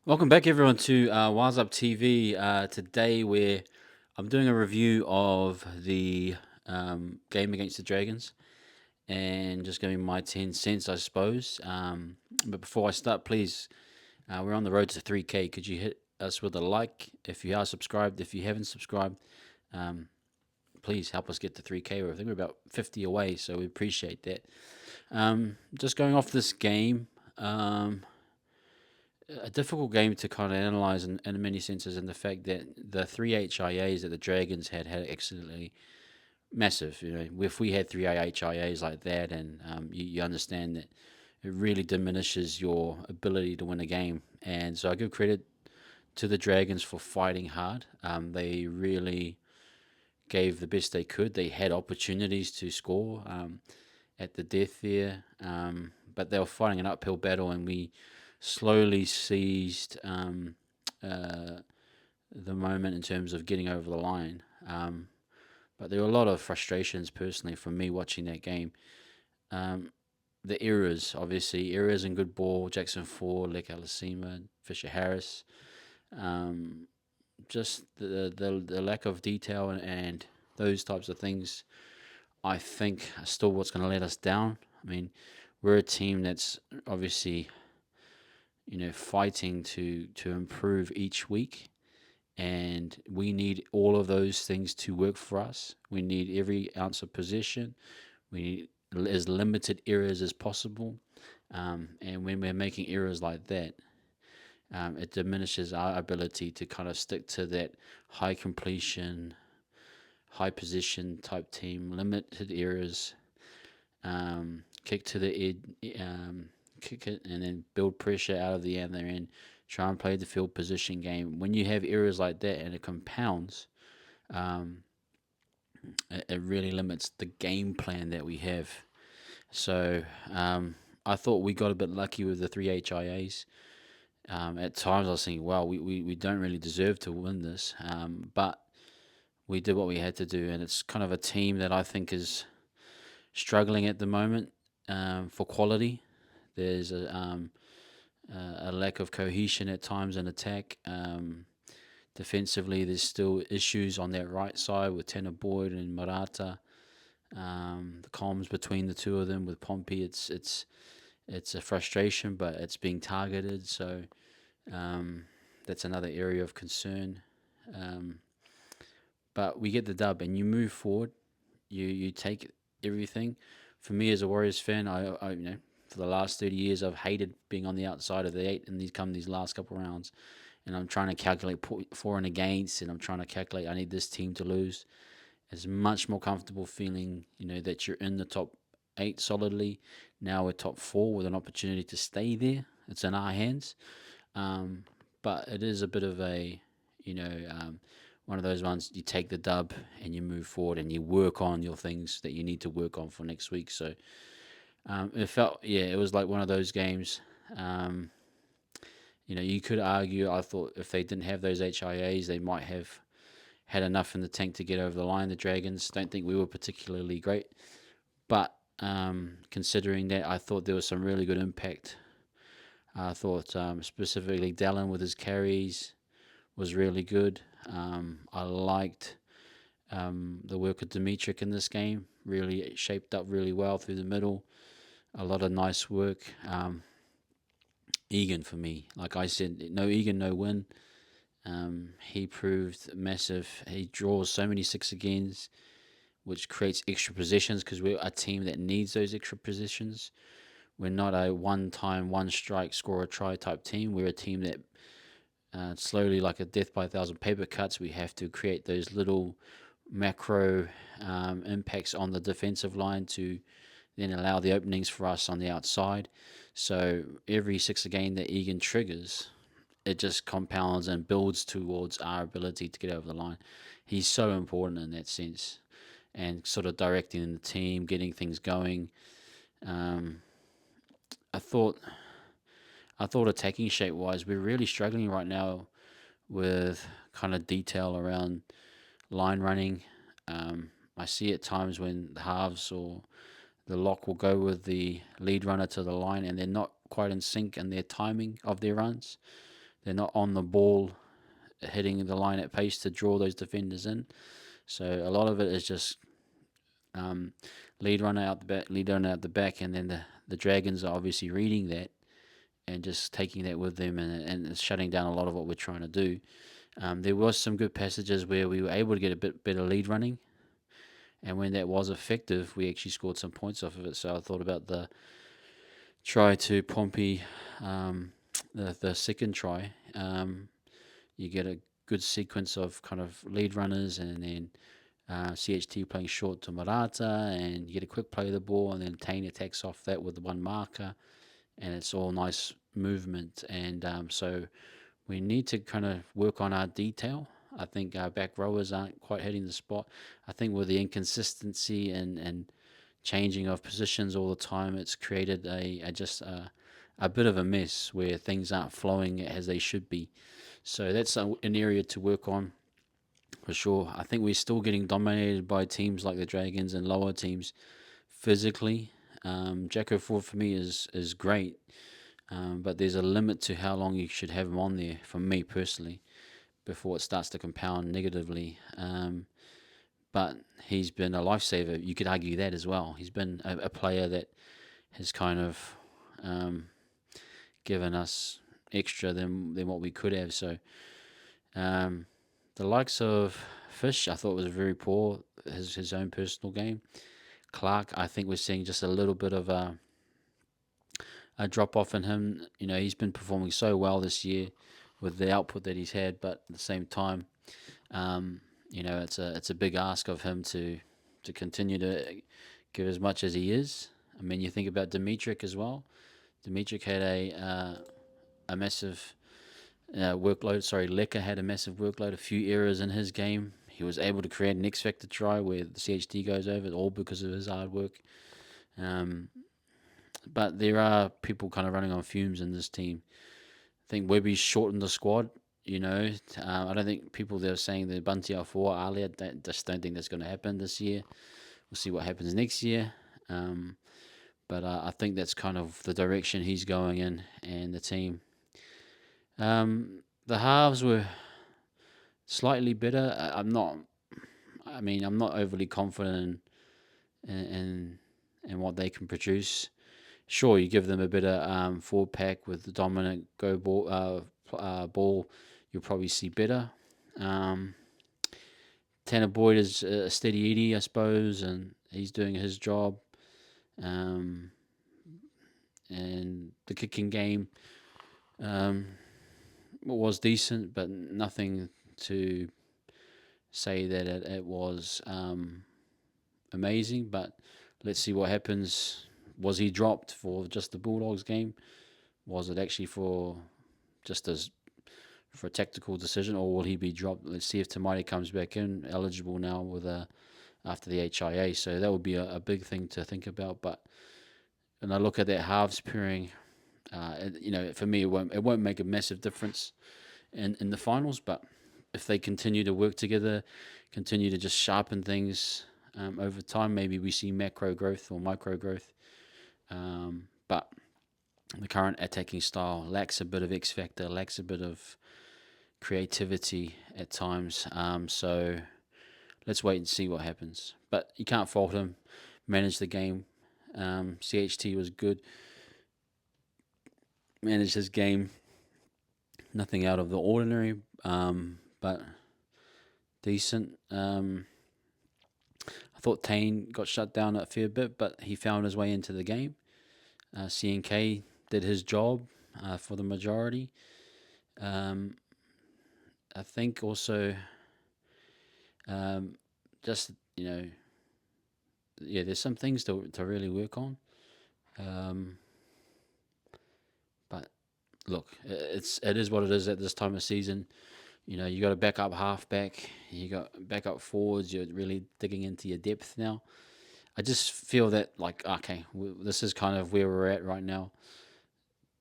Welcome back, everyone, to Wise Up TV. Today, I'm doing a review of the game against the Dragons and just giving my 10 cents, I suppose. But before I start, please, we're on the road to 3K. Could you hit us with a like if you are subscribed? If you haven't subscribed, um, please help us get to 3K. I think we're about 50 away, so we appreciate that. Just going off this game. A difficult game to kind of analyze in many senses, in the fact that the three HIAs that the Dragons had absolutely massive. If we had three HIAs like that, and you understand that it really diminishes your ability to win a game. And so I give credit to the Dragons for fighting hard. They really gave the best they could. They had opportunities to score at the death there, but they were fighting an uphill battle, and we slowly seized the moment in terms of getting over the line. But there were a lot of frustrations personally from me watching that game. Um, the errors, obviously, errors in good ball, Jackson Ford, Lek Alasima, Fisher Harris. Um, just the lack of detail and those types of things, I think, are still what's going to let us down. I mean, we're a team that's obviously, fighting to improve each week, and we need all of those things to work for us. We need every ounce of possession. We need as limited errors as possible. And when we're making errors like that, it diminishes our ability to kind of stick to that high completion, high position type team, limited errors, kick to the edge, kick it, and then build pressure out of the other end. Try and play the field position game. When you have errors like that and it compounds, um, it really limits the game plan that we have. So I thought we got a bit lucky with the three HIAs. At times I was thinking, wow, we don't really deserve to win this. But we did what we had to do. And it's kind of a team that I think is struggling at the moment for quality. There's a lack of cohesion at times in attack. Defensively, there's still issues on that right side with Tanner Boyd and Morata. The comms between the two of them with Pompey, it's a frustration, but it's being targeted. So um, that's another area of concern. Um, but we get the dub, and you move forward. You take everything. For me as a Warriors fan, I for the last 30 years I've hated being on the outside of the eight and these last couple of rounds, and I'm trying to calculate for and against, and I'm trying to calculate I need this team to lose. It's much more comfortable feeling that you're in the top eight solidly. Now we're top four with an opportunity to stay there. It's in our hands. Um, but it is a bit of a, you know, um, one of those ones you take the dub and you move forward and you work on your things that you need to work on for next week. So it felt, yeah, it was like one of those games. Um, you could argue, I thought if they didn't have those HIAs, they might have had enough in the tank to get over the line. The Dragons don't think we were particularly great. But considering that, I thought there was some really good impact. I thought specifically Dallin with his carries was really good. I liked the work of Dimitrik in this game. Really shaped up really well through the middle. A lot of nice work. Egan for me, like I said, no Egan, no win. He proved massive. He draws so many six agains, which creates extra positions because we're a team that needs those extra positions. We're not a one-time, one-strike, score a try type team. We're a team that slowly, like a death by a thousand paper cuts, we have to create those little macro impacts on the defensive line to then allow the openings for us on the outside. So every six again that Egan triggers, it just compounds and builds towards our ability to get over the line. He's so important in that sense, and sort of directing the team, getting things going. Um, I thought, I thought attacking shape wise, we're really struggling right now with kind of detail around line running. I see at times when the halves or the lock will go with the lead runner to the line, and they're not quite in sync in their timing of their runs. they're not on the ball, hitting the line at pace to draw those defenders in. So a lot of it is just um, lead runner out the back, and then the Dragons are obviously reading that and just taking that with them, and it's shutting down a lot of what we're trying to do. There was some good passages where we were able to get a bit better lead running, and when that was effective, we actually scored some points off of it. So I thought about the try to Pompey, the second try. You get a good sequence of kind of lead runners, and then CHT playing short to Marata, and you get a quick play of the ball, and then Tane attacks off that with the one marker, and it's all nice movement. And so we need to kind of work on our detail. I think our back rowers aren't quite hitting the spot. I think with the inconsistency and changing of positions all the time, it's created a bit of a mess where things aren't flowing as they should be. So that's an area to work on for sure. I think we're still getting dominated by teams like the Dragons and lower teams physically. Jacko Ford for me is great, but there's a limit to how long you should have him on there, for me personally, before it starts to compound negatively. But he's been a lifesaver. You could argue that as well. He's been a player that has kind of given us extra than what we could have. So um, the likes of Fish, I thought was very poor. His own personal game. Clark, I think we're seeing just a little bit of a drop off in him. You know, he's been performing so well this year with the output that he's had, but at the same time, you know, it's a big ask of him to continue to give as much as he is. I mean, you think about Dimitrik as well. Dimitrik had a massive workload. Sorry, Lecker had a massive workload, a few errors in his game. He was able to create an X Factor try where the CHD goes over, all because of his hard work. Um, but there are people kind of running on fumes in this team. I think Webby's shortened the squad. You know, I don't think people that are saying the Bunty are for Ali. Just don't think that's going to happen this year. We'll see what happens next year. But I think that's kind of the direction he's going in, and the team. The halves were slightly better. I'm not. I mean, I'm not overly confident in what they can produce. Sure, you give them a bit of forward pack with the dominant go ball, you'll probably see better. Tanner Boyd is a steady Edie, I suppose, and he's doing his job. Um, and the kicking game was decent, but nothing to say that it was amazing. But let's see what happens. Was he dropped for just the Bulldogs game? Was it actually for just as for a tactical decision, or will he be dropped? Let's see if Tamati comes back in eligible now with after the HIA. So that would be a big thing to think about. But when I look at that halves pairing, you know, for me it won't make a massive difference in the finals. But if they continue to work together, continue to just sharpen things over time, maybe we see macro growth or micro growth. But the current attacking style lacks a bit of X factor, lacks a bit of creativity at times. So let's wait and see what happens. But you can't fault him. Managed the game. CHT was good. Managed his game. Nothing out of the ordinary, but decent. I thought Tane got shut down a fair bit, but he found his way into the game. CNK did his job for the majority. I think also, just you know, yeah, there's some things to really work on. But look, it is what it is at this time of season. You know, you got a backup halfback, you got backup forwards. You're really digging into your depth now. I just feel that like okay, this is kind of where we're at right now.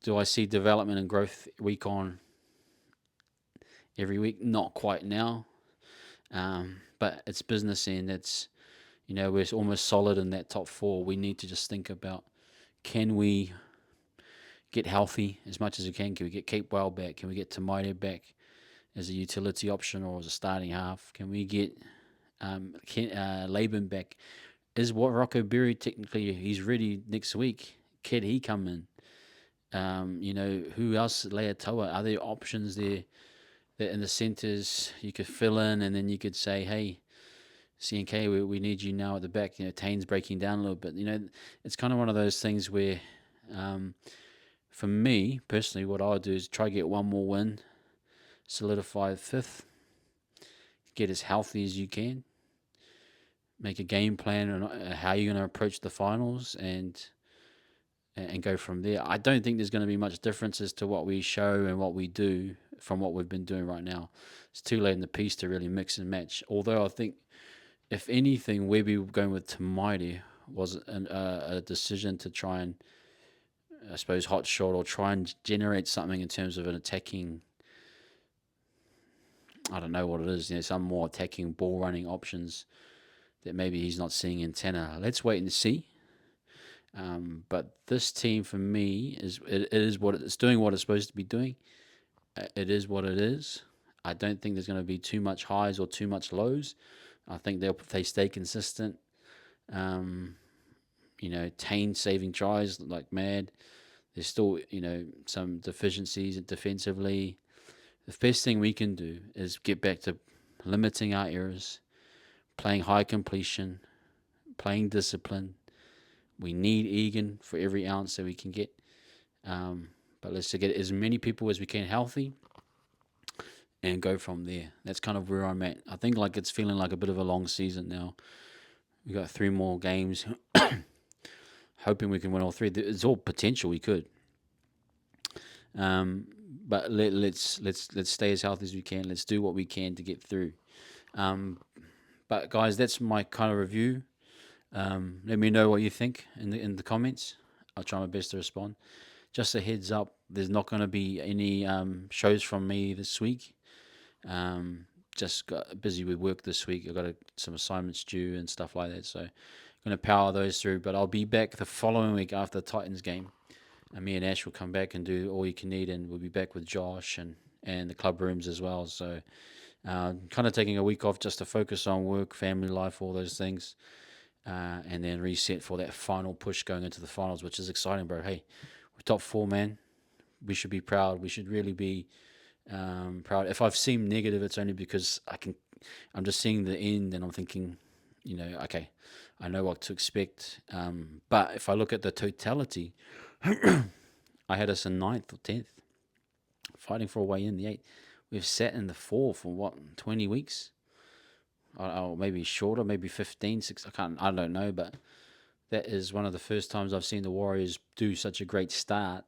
Do I see development and growth week on every week? Not quite now, but it's business and it's you know we're almost solid in that top four. We need to just think about can we get healthy as much as we can. Can we get Capewell back? Can we get Tamaire back as a utility option or as a starting half? Can we get Laban back? Is what Rocco Berry technically he's ready next week? Can he come in? Who else? Leatoa. Are there options there that in the centres you could fill in, and then you could say, hey, CNK, we need you now at the back. Tane's breaking down a little bit. It's kind of one of those things where, for me personally, what I would do is try to get one more win, solidify fifth, get as healthy as you can, make a game plan on how you're going to approach the finals, and go from there. I don't think there's going to be much difference as to what we show and what we do from what we've been doing right now. It's too late in the piece to really mix and match. Although I think, if anything, Webby going with Tamaire was a decision to try and, I suppose, hot shot or try and generate something in terms of an attacking. I don't know what it is. Some more attacking ball running options that maybe he's not seeing in Tanner. Let's wait and see. But this team for me is what it's doing. What it's supposed to be doing. It is what it is. I don't think there's going to be too much highs or too much lows. I think they stay consistent. Tane saving tries like mad. There's still some deficiencies defensively. The best thing we can do is get back to limiting our errors, playing high completion, playing discipline. We need Egan for every ounce that we can get. But let's get as many people as we can healthy and go from there. That's kind of where I'm at. I think it's feeling like a bit of a long season now. We got 3 more games. Hoping we can win all 3. It's all potential we could. But let's stay as healthy as we can. Let's do what we can to get through. But guys, that's my kind of review. Let me know what you think in the comments. I'll try my best to respond. Just a heads up, there's not going to be any shows from me this week. Just got busy with work this week. I've got some assignments due and stuff like that, so I'm going to power those through. But I'll be back the following week after the Titans game. And me and Ash will come back and do All You Can Eat, and we'll be back with Josh and the club rooms as well. So kind of taking a week off just to focus on work, family life, all those things. And then reset for that final push going into the finals, which is exciting, bro. Hey, we're top 4, man. We should be proud. We should really be proud. If I've seemed negative, it's only because I'm just seeing the end and I'm thinking, okay, I know what to expect. But if I look at the totality, I had us in 9th or 10th, fighting for a way in the 8th. We've sat in the 4 for 20 weeks? Or maybe shorter, maybe 15, 6. I don't know, but that is one of the first times I've seen the Warriors do such a great start,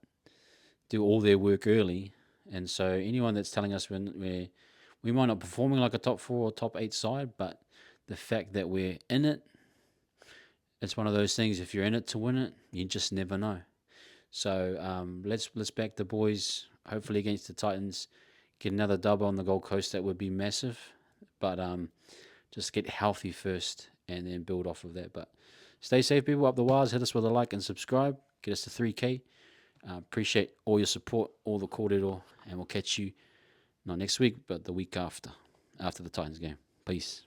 do all their work early. And so anyone that's telling us we might not performing like a top 4 or top 8 side, but the fact that we're in it, it's one of those things. If you're in it to win it, you just never know. So let's back the boys. Hopefully against the Titans, get another dub on the Gold Coast. That would be massive. But just get healthy first and then build off of that. But stay safe, people. Up the wires. Hit us with a like and subscribe. Get us to 3K. Appreciate all your support, all the kōrero, and we'll catch you not next week, but the week after the Titans game. Peace.